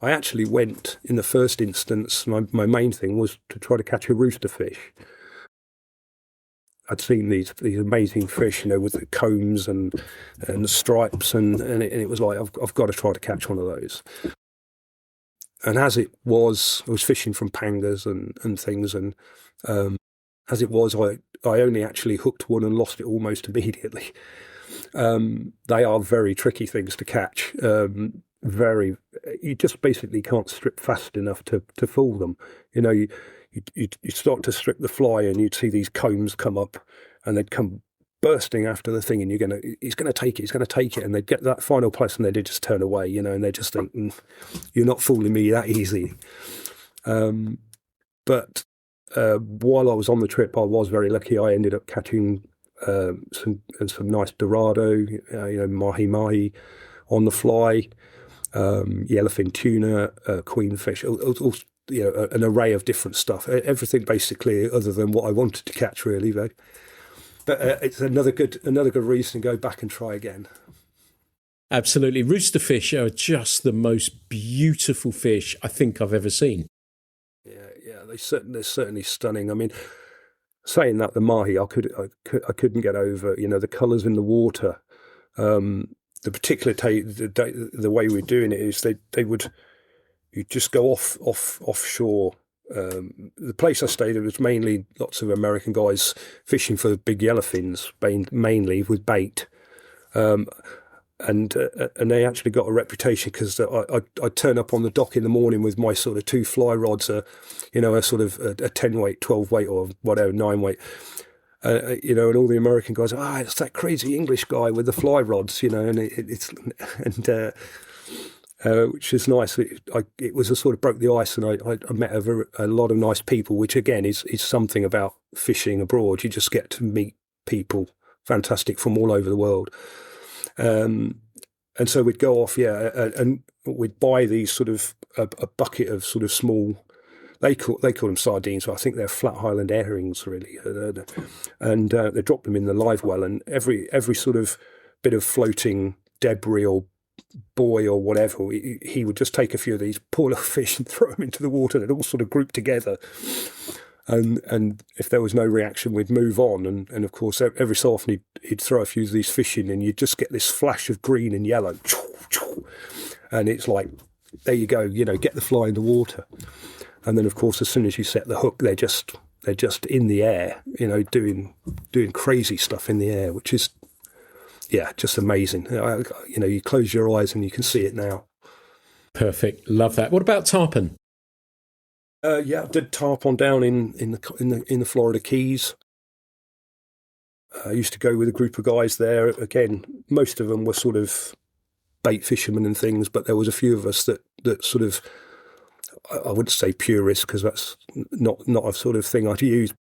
I actually went in the first instance. My main thing was to try to catch a rooster fish. I'd seen these amazing fish, with the combs and the stripes, and it was like, I've got to try to catch one of those. And as it was, I was fishing from pangas and things, and as it was, I only actually hooked one and lost it almost immediately. They are very tricky things to catch. You just basically can't strip fast enough to fool them. You start to strip the fly and you'd see these combs come up and they'd come bursting after the thing, and he's going to take it, and they'd get that final place and they'd just turn away, and they just think, "You're not fooling me that easy." But while I was on the trip, I was very lucky. I ended up catching some nice dorado, mahi on the fly, yellowfin tuna, queenfish, an array of different stuff. Everything basically, other than what I wanted to catch, really. But it's another good reason to go back and try again. Absolutely, roosterfish are just the most beautiful fish I think I've ever seen. Yeah, they're certainly stunning. I mean, saying that, the mahi, I couldn't get over. The colours in the water. The particular the way we're doing it is you'd just go offshore. The place I stayed at was mainly lots of American guys fishing for big yellowfins, mainly with bait. And they actually got a reputation because I'd turn up on the dock in the morning with my sort of 2 fly rods, a sort of a 10 weight, 12 weight, or whatever, 9 weight. And all the American guys, it's that crazy English guy with the fly rods, which is nice. It was a sort of broke the ice, and I met a lot of nice people, which again is something about fishing abroad. You just get to meet people fantastic from all over the world. And so we'd go off, and we'd buy these sort of a bucket of sort of small. They call them sardines, so I think they're flat Highland herrings, really. And they drop them in the live well, and every sort of bit of floating debris or buoy or whatever, he would just take a few of these poor little fish and throw them into the water, and it all sort of grouped together. And if there was no reaction, we'd move on. And of course, every so often he'd throw a few of these fish in, and you'd just get this flash of green and yellow. And it's like, there you go, get the fly in the water. And then, of course, as soon as you set the hook, they're just in the air, doing crazy stuff in the air, which is, just amazing. You close your eyes and you can see it now. Perfect. Love that. What about tarpon? I did tarpon down in the Florida Keys. I used to go with a group of guys there. Again, most of them were sort of bait fishermen and things, but there was a few of us that sort of, I wouldn't say purist, because that's not a sort of thing I'd use,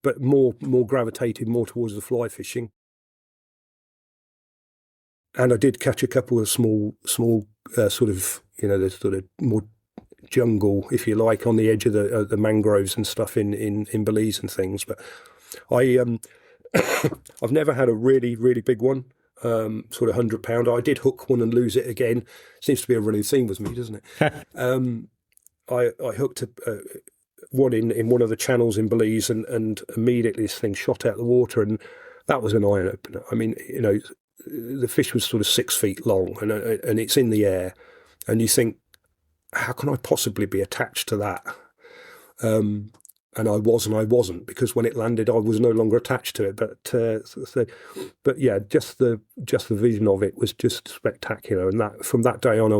but more gravitated more towards the fly fishing. And I did catch a couple of small sort of, the sort of more jungle, if you like, on the edge of the mangroves and stuff in Belize and things. But I've never had a really, really big one, sort of 100-pounder. I did hook one and lose it again. Seems to be a running theme with me, doesn't it? I hooked one in one of the channels in Belize, and immediately this thing shot out the water, and that was an eye opener. I mean, the fish was sort of 6 feet long, and it's in the air, and you think, how can I possibly be attached to that? And I wasn't, because when it landed, I was no longer attached to it. But yeah, just the vision of it was just spectacular, and that from that day on,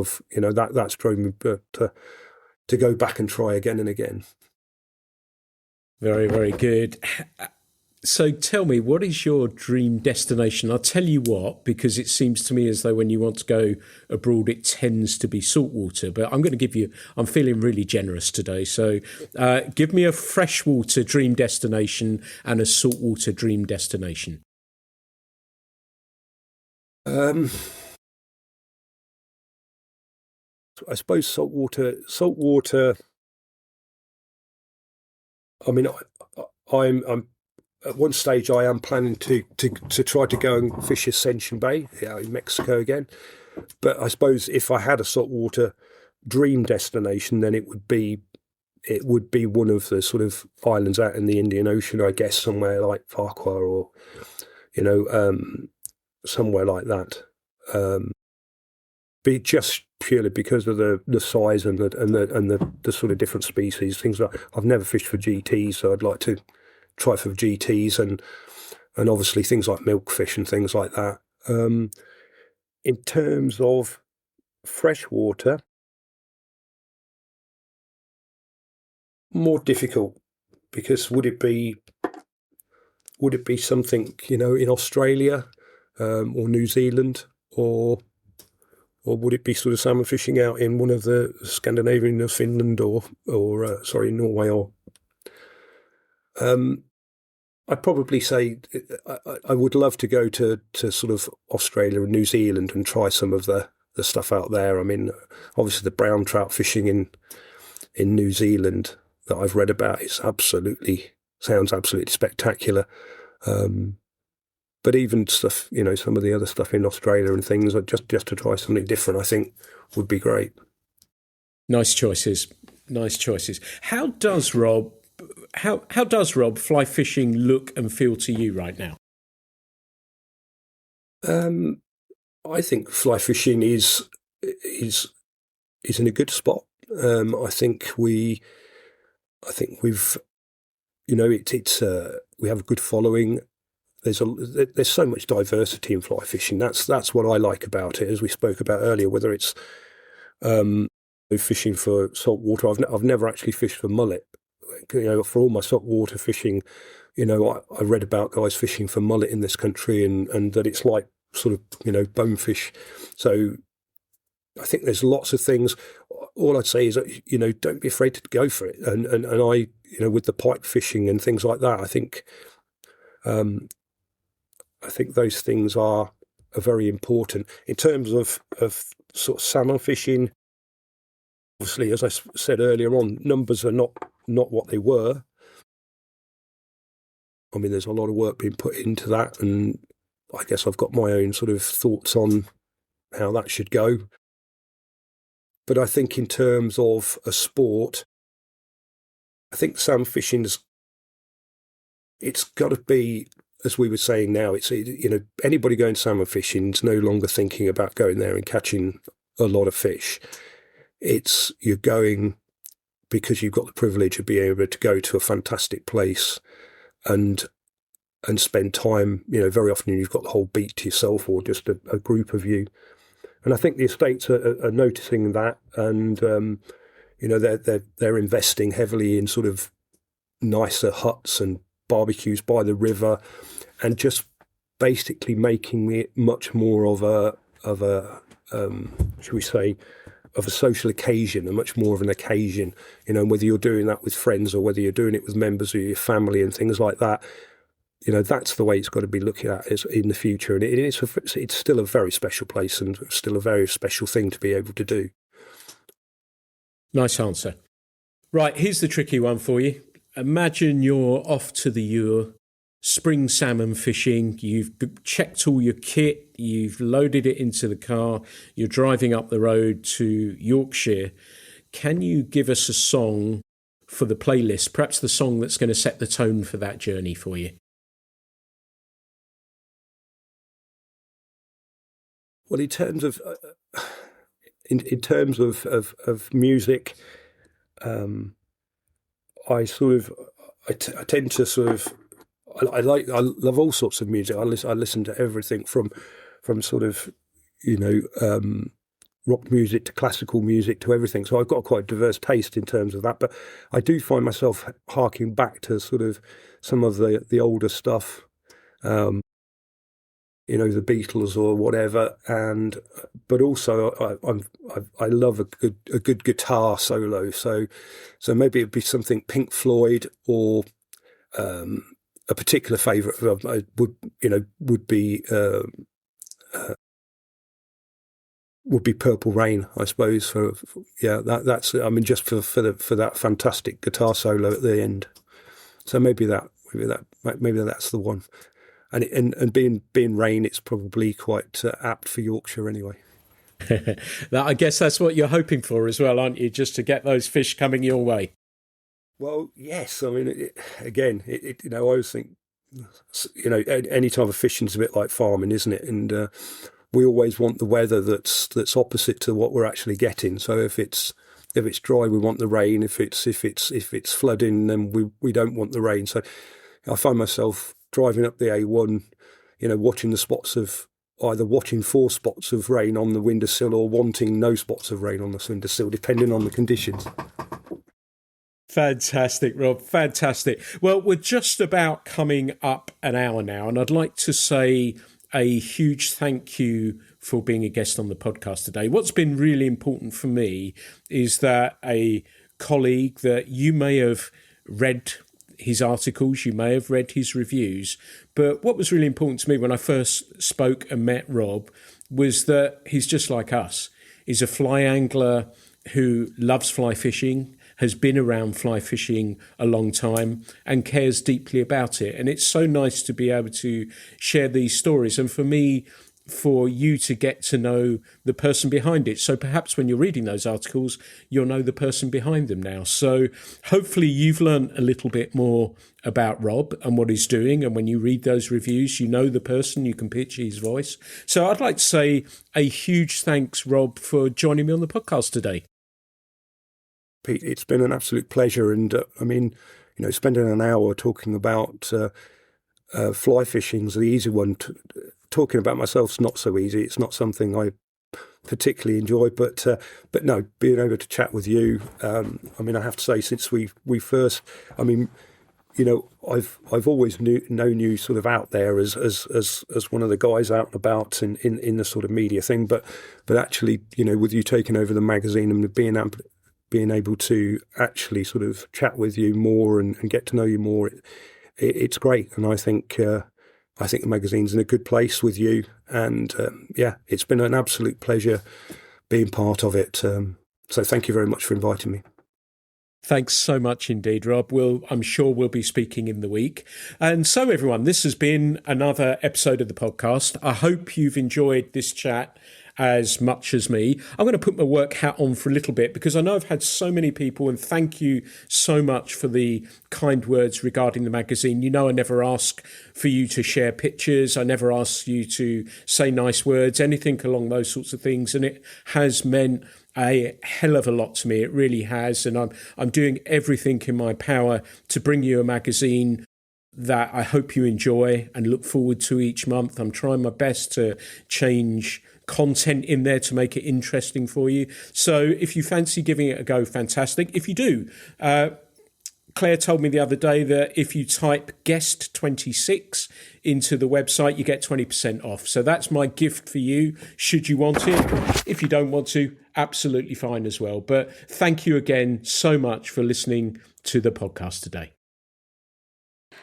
that's drove me to go back and try again and again. Very, very good. So tell me, what is your dream destination? I'll tell you what, because it seems to me as though when you want to go abroad, it tends to be saltwater. But I'm feeling really generous today. So give me a freshwater dream destination and a saltwater dream destination. I suppose saltwater. I mean, I'm at one stage I am planning to try to go and fish Ascension Bay in Mexico again. But I suppose if I had a saltwater dream destination, then it would be one of the sort of islands out in the Indian Ocean, I guess, somewhere like Farquhar or somewhere like that. Be just purely because of the size and the sort of different species. Things like, I've never fished for GTs, so I'd like to try for GTs and obviously things like milkfish and things like that. In terms of freshwater, more difficult, because would it be something in Australia or New Zealand, or would it be sort of salmon fishing out in one of the Scandinavian or Finland or Norway or I'd probably say I would love to go to sort of Australia and New Zealand and try some of the stuff out there. I mean, obviously the brown trout fishing in New Zealand that I've read about sounds absolutely spectacular. But even stuff, some of the other stuff in Australia and things, just to try something different, I think would be great. Nice choices. How does Rob fly fishing look and feel to you right now? I think fly fishing is in a good spot. I think we've we have a good following. There's so much diversity in fly fishing. That's what I like about it, as we spoke about earlier. Whether it's fishing for saltwater, I've never actually fished for mullet. For all my saltwater fishing, I read about guys fishing for mullet in this country, and that it's like sort of bonefish. So I think there's lots of things. All I'd say is that don't be afraid to go for it. And I with the pike fishing and things like that, I think those things are very important in terms of sort of salmon fishing. Obviously, as I said earlier on, numbers are not what they were. I mean, there's a lot of work being put into that, and I guess I've got my own sort of thoughts on how that should go. But I think in terms of a sport, I think salmon fishing it's got to be, as we were saying now, it's, anybody going salmon fishing is no longer thinking about going there and catching a lot of fish. You're going because you've got the privilege of being able to go to a fantastic place and spend time. Very often you've got the whole beat to yourself or just a group of you. And I think the estates are noticing that, and they're investing heavily in sort of nicer huts and barbecues by the river, and just basically making it much more of a should we say, of a social occasion, and much more of an occasion. Whether you're doing that with friends or whether you're doing it with members of your family and things like that. That's the way it's got to be looked at in the future. And it's still a very special place and still a very special thing to be able to do. Nice answer. Right, here's the tricky one for you. Imagine you're off to the Ure, spring salmon fishing. You've checked all your kit. You've loaded it into the car. You're driving up the road to Yorkshire. Can you give us a song for the playlist, perhaps the song that's going to set the tone for that journey for you? Well, in terms of music, I tend to sort of I love all sorts of music. I listen to everything from sort of rock music to classical music to everything. So I've got quite a diverse taste in terms of that. But I do find myself harking back to sort of some of the older stuff. The Beatles or whatever, but also I love a good guitar solo. So maybe it'd be something Pink Floyd, or a particular favourite would be Purple Rain, I suppose. That's just for that fantastic guitar solo at the end. So maybe that's the one. And being rain, it's probably quite apt for Yorkshire anyway. I guess that's what you're hoping for as well, aren't you? Just to get those fish coming your way. Well, yes. I mean, I always think, any type of fishing's a bit like farming, isn't it? And we always want the weather that's opposite to what we're actually getting. So if it's dry, we want the rain. If it's flooding, then we don't want the rain. So I find myself driving up the A1, watching the spots of, either watching 4 spots of rain on the windowsill or wanting no spots of rain on the windowsill, depending on the conditions. Fantastic, Rob. Fantastic. Well, we're just about coming up an hour now, and I'd like to say a huge thank you for being a guest on the podcast today. What's been really important for me is that a colleague that you may have read his articles, you may have read his reviews, but what was really important to me when I first spoke and met Rob was that he's just like us. He's a fly angler who loves fly fishing, has been around fly fishing a long time and cares deeply about it. And it's so nice to be able to share these stories. And for me, for you to get to know the person behind it. So perhaps when you're reading those articles, you'll know the person behind them now. So hopefully you've learned a little bit more about Rob and what he's doing. And when you read those reviews, you know the person, you can picture his voice. So I'd like to say a huge thanks, Rob, for joining me on the podcast today. Pete, it's been an absolute pleasure. And spending an hour talking about fly fishing's the easy one. Talking about myself's not so easy. It's not something I particularly enjoy, but no, being able to chat with you. I have to say, since we first, I've always known you sort of out there as one of the guys out and about in the sort of media thing, but actually, with you taking over the magazine and being able to actually sort of chat with you more and get to know you more, it's great. And I think the magazine's in a good place with you. And it's been an absolute pleasure being part of it. So thank you very much for inviting me. Thanks so much indeed, Rob. I'm sure we'll be speaking in the week. And so, everyone, this has been another episode of the podcast. I hope you've enjoyed this chat as much as me. I'm going to put my work hat on for a little bit because I know I've had so many people, and thank you so much for the kind words regarding the magazine. You know, I never ask for you to share pictures. I never ask you to say nice words, anything along those sorts of things. And it has meant a hell of a lot to me. It really has. And I'm doing everything in my power to bring you a magazine that I hope you enjoy and look forward to each month. I'm trying my best to change content in there to make it interesting for you. So if you fancy giving it a go, fantastic. If you do, Claire told me the other day that if you type guest 26 into the website, you get 20% off. So that's my gift for you, should you want it. If you don't want to, absolutely fine as well. But thank you again so much for listening to the podcast today.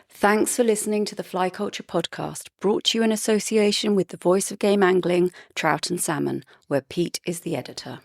Thanks for listening to the Fly Culture podcast, brought to you in association with the voice of game angling, Trout and Salmon, where Pete is the editor.